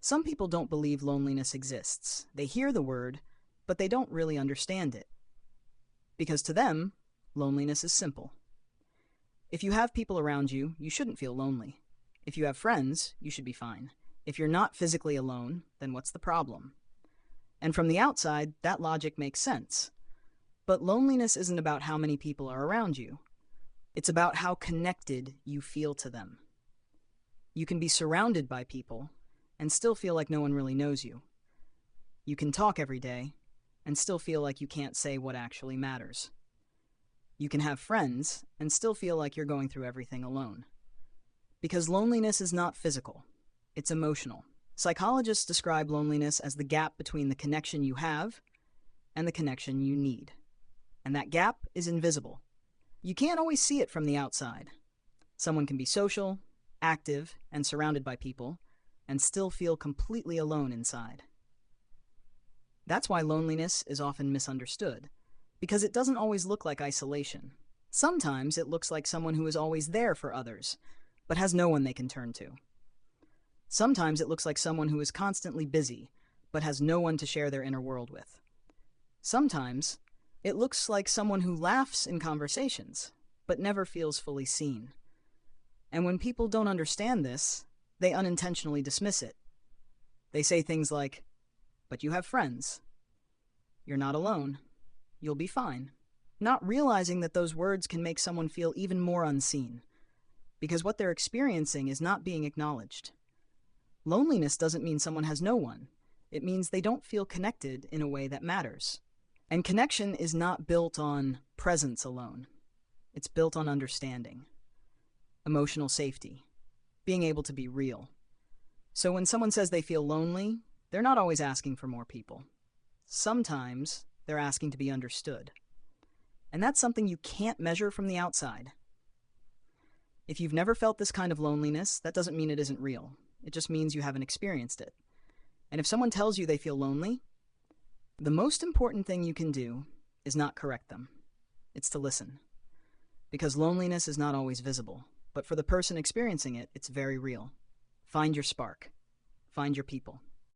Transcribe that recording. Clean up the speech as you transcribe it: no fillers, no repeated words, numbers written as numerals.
Some people don't believe loneliness exists. They hear the word, but they don't really understand it. Because to them, loneliness is simple. If you have people around you, you shouldn't feel lonely. If you have friends, you should be fine. If you're not physically alone, then what's the problem? And from the outside, that logic makes sense. But loneliness isn't about how many people are around you. It's about how connected you feel to them. You can be surrounded by people and still feel like no one really knows you. You can talk every day and still feel like you can't say what actually matters. You can have friends and still feel like you're going through everything alone. Because loneliness is not physical, it's emotional. Psychologists describe loneliness as the gap between the connection you have and the connection you need. And that gap is invisible. You can't always see it from the outside. Someone can be social, active, and surrounded by people, and still feel completely alone inside. That's why loneliness is often misunderstood, because it doesn't always look like isolation. Sometimes it looks like someone who is always there for others, but has no one they can turn to. Sometimes it looks like someone who is constantly busy, but has no one to share their inner world with. Sometimes it looks like someone who laughs in conversations, but never feels fully seen. And when people don't understand this, they unintentionally dismiss it. They say things like, "But you have friends. You're not alone. You'll be fine." Not realizing that those words can make someone feel even more unseen, because what they're experiencing is not being acknowledged. Loneliness doesn't mean someone has no one. It means they don't feel connected in a way that matters. And connection is not built on presence alone. It's built on understanding, emotional safety, being able to be real. So when someone says they feel lonely, they're not always asking for more people. Sometimes they're asking to be understood. And that's something you can't measure from the outside. If you've never felt this kind of loneliness, that doesn't mean it isn't real. It just means you haven't experienced it. And if someone tells you they feel lonely, the most important thing you can do is not correct them. It's to listen. Because loneliness is not always visible, but for the person experiencing it, it's very real. Find your spark. Find your people.